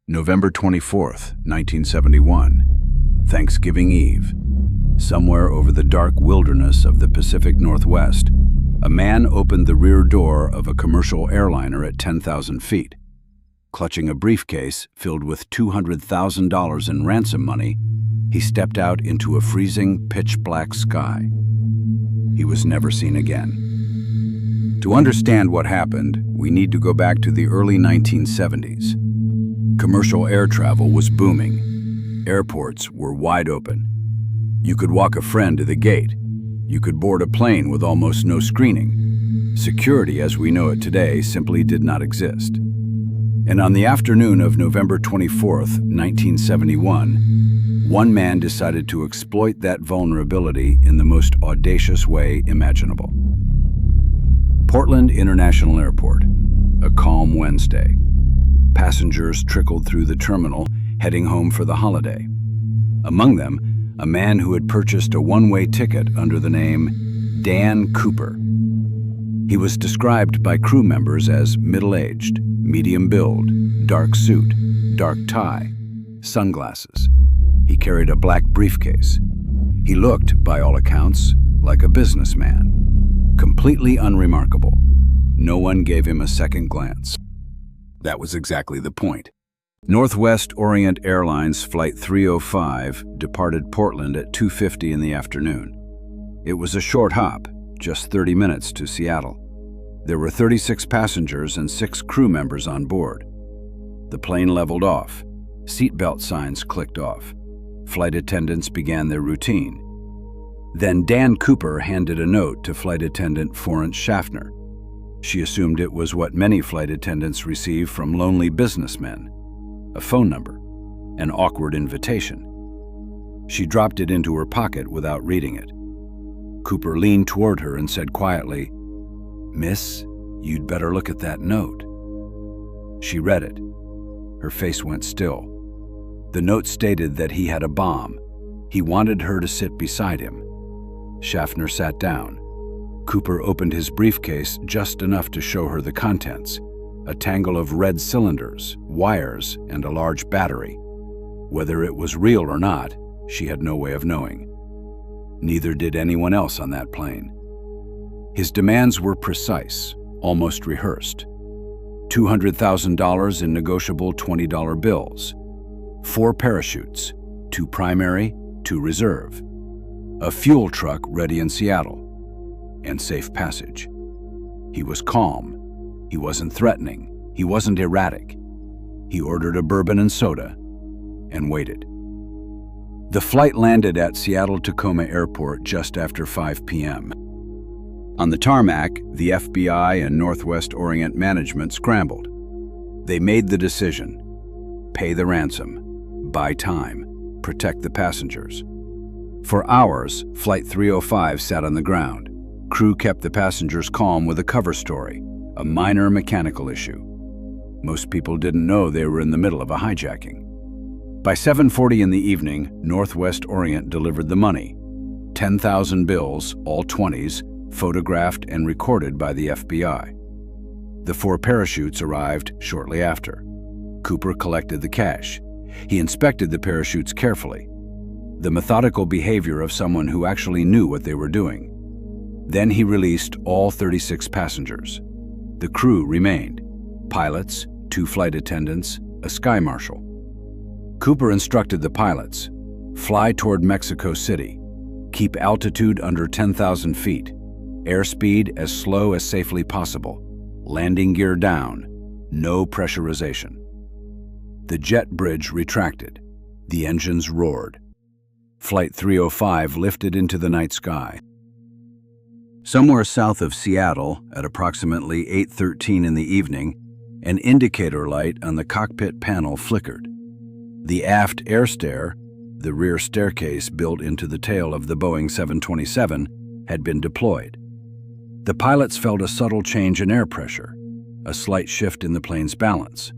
November 24th, 1971, Thanksgiving Eve. Somewhere over the dark wilderness of the Pacific Northwest, a man opened the rear door of a commercial airliner at 10,000 feet. Clutching a briefcase filled with $200,000 in ransom money, he stepped out into a freezing, pitch-black sky. He was never seen again. To understand what happened, we need to go back to the early 1970s. Commercial air travel was booming. Airports were wide open. You could walk a friend to the gate. You could board a plane with almost no screening. Security as we know it today simply did not exist. And on the afternoon of November 24th, 1971, one man decided to exploit that vulnerability in the most audacious way imaginable. Portland International Airport, a calm Wednesday. Passengers trickled through the terminal, heading home for the holiday. Among them, a man who had purchased a one-way ticket under the name Dan Cooper. He was described by crew members as middle-aged, medium build, dark suit, dark tie, sunglasses. He carried a black briefcase. He looked, by all accounts, like a businessman. Completely unremarkable. No one gave him a second glance. That was exactly the point. Northwest Orient Airlines Flight 305 departed Portland at 2:50 in the afternoon. It was a short hop, just 30 minutes to Seattle. There were 36 passengers and 6 crew members on board. The plane leveled off. Seatbelt signs clicked off. Flight attendants began their routine. Then Dan Cooper handed a note to flight attendant Florence Schaffner. She assumed it was what many flight attendants receive from lonely businessmen, a phone number, an awkward invitation. She dropped it into her pocket without reading it. Cooper leaned toward her and said quietly, "Miss, you'd better look at that note." She read it. Her face went still. The note stated that he had a bomb. He wanted her to sit beside him. Schaffner sat down. Cooper opened his briefcase just enough to show her the contents, a tangle of red cylinders, wires, and a large battery. Whether it was real or not, she had no way of knowing. Neither did anyone else on that plane. His demands were precise, almost rehearsed. $200,000 in negotiable $20 bills, 4 parachutes, 2 primary, 2 reserve, a fuel truck ready in Seattle, and safe passage. He was calm. He wasn't threatening. He wasn't erratic. He ordered a bourbon and soda and waited. The flight landed at Seattle-Tacoma Airport just after 5 p.m. On the tarmac, the FBI and Northwest Orient management scrambled. They made the decision: pay the ransom, buy time, protect the passengers. For hours, Flight 305 sat on the ground. Crew kept the passengers calm with a cover story, a minor mechanical issue. Most people didn't know they were in the middle of a hijacking. By 7:40 in the evening, Northwest Orient delivered the money. 10,000 bills, all 20s, photographed and recorded by the FBI. The 4 parachutes arrived shortly after. Cooper collected the cash. He inspected the parachutes carefully, the methodical behavior of someone who actually knew what they were doing. Then he released all 36 passengers. The crew remained: pilots, 2 flight attendants, a sky marshal. Cooper instructed the pilots: fly toward Mexico City, keep altitude under 10,000 feet, airspeed as slow as safely possible, landing gear down, no pressurization. The jet bridge retracted. The engines roared. Flight 305 lifted into the night sky. Somewhere south of Seattle, at approximately 8:13 in the evening, an indicator light on the cockpit panel flickered. The aft air stair, the rear staircase built into the tail of the Boeing 727, had been deployed. The pilots felt a subtle change in air pressure, a slight shift in the plane's balance.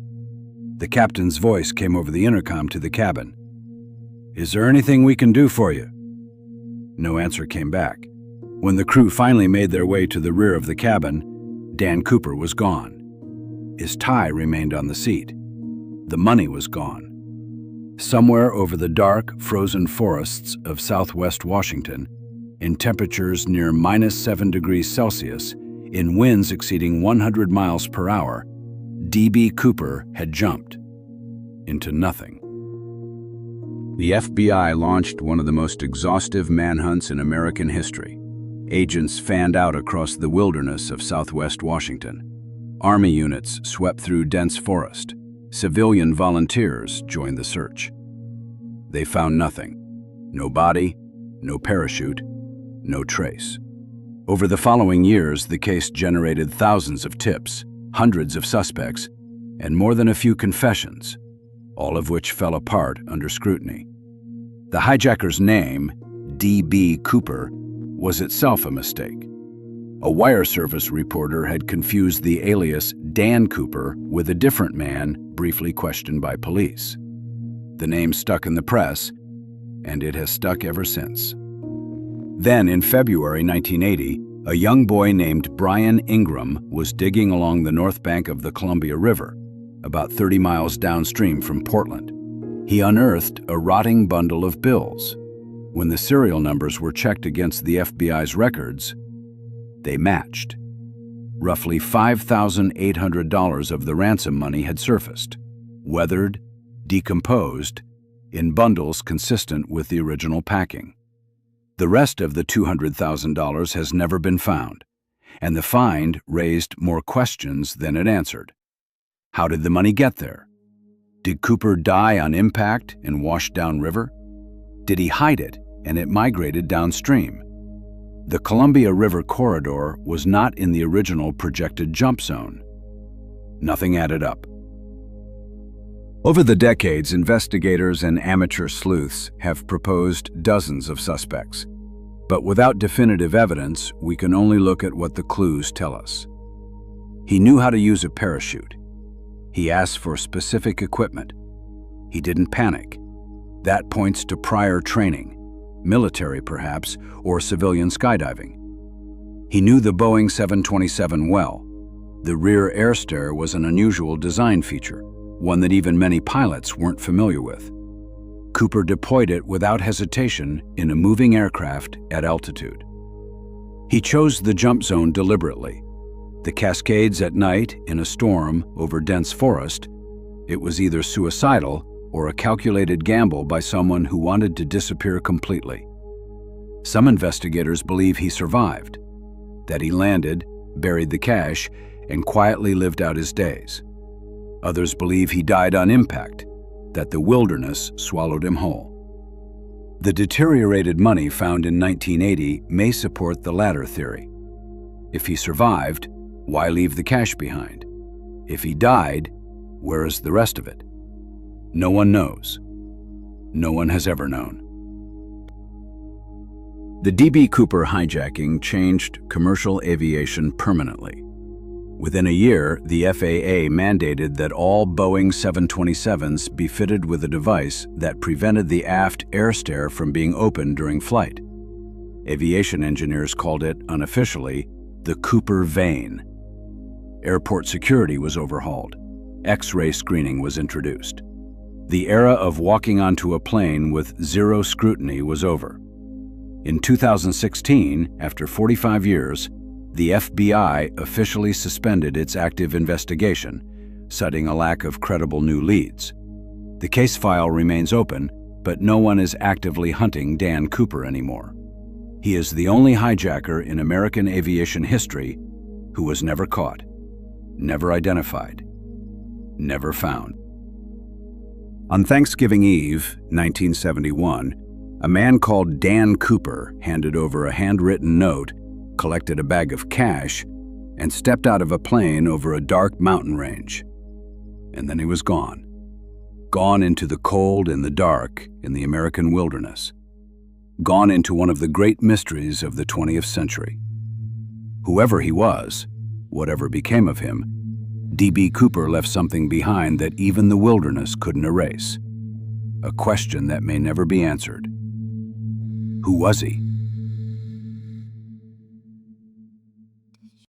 The captain's voice came over the intercom to the cabin. "Is there anything we can do for you?" No answer came back. When the crew finally made their way to the rear of the cabin, Dan Cooper was gone. His tie remained on the seat. The money was gone. Somewhere over the dark, frozen forests of southwest Washington, in temperatures near -7 degrees Celsius, in winds exceeding 100 miles per hour, D.B. Cooper had jumped into nothing. The FBI launched one of the most exhaustive manhunts in American history. Agents fanned out across the wilderness of southwest Washington. Army units swept through dense forest. Civilian volunteers joined the search. They found nothing. No body, no parachute, no trace. Over the following years, the case generated thousands of tips, hundreds of suspects, and more than a few confessions, all of which fell apart under scrutiny. The hijacker's name, D.B. Cooper, was itself a mistake. A wire service reporter had confused the alias Dan Cooper with a different man briefly questioned by police. The name stuck in the press, and it has stuck ever since. Then, in February 1980, a young boy named Brian Ingram was digging along the north bank of the Columbia River, about 30 miles downstream from Portland. He unearthed a rotting bundle of bills. When the serial numbers were checked against the FBI's records, they matched. Roughly $5,800 of the ransom money had surfaced, weathered, decomposed, in bundles consistent with the original packing. The rest of the $200,000 has never been found, and the find raised more questions than it answered. How did the money get there? Did Cooper die on impact and wash downriver? Did he hide it and it migrated downstream? The Columbia River corridor was not in the original projected jump zone. Nothing added up. Over the decades, investigators and amateur sleuths have proposed dozens of suspects. But without definitive evidence, we can only look at what the clues tell us. He knew how to use a parachute. He asked for specific equipment. He didn't panic. That points to prior training, military perhaps, or civilian skydiving. He knew the Boeing 727 well. The rear air stair was an unusual design feature, one that even many pilots weren't familiar with. Cooper deployed it without hesitation in a moving aircraft at altitude. He chose the jump zone deliberately. The Cascades at night in a storm over dense forest, it was either suicidal or a calculated gamble by someone who wanted to disappear completely. Some investigators believe he survived, that he landed, buried the cash, and quietly lived out his days. Others believe he died on impact, that the wilderness swallowed him whole. The deteriorated money found in 1980 may support the latter theory. If he survived, why leave the cash behind? If he died, where is the rest of it? No one knows. No one has ever known. The D.B. Cooper hijacking changed commercial aviation permanently. Within a year, the FAA mandated that all Boeing 727s be fitted with a device that prevented the aft air stair from being opened during flight. Aviation engineers called it, unofficially, the Cooper vein. Airport security was overhauled. X-ray screening was introduced. The era of walking onto a plane with zero scrutiny was over. In 2016, after 45 years, the FBI officially suspended its active investigation, citing a lack of credible new leads. The case file remains open, but no one is actively hunting Dan Cooper anymore. He is the only hijacker in American aviation history who was never caught, never identified, never found. On Thanksgiving Eve, 1971, a man called Dan Cooper handed over a handwritten note, collected a bag of cash, and stepped out of a plane over a dark mountain range. And then he was gone. Gone into the cold and the dark in the American wilderness. Gone into one of the great mysteries of the 20th century. Whoever he was, whatever became of him, D.B. Cooper left something behind that even the wilderness couldn't erase. A question that may never be answered. Who was he?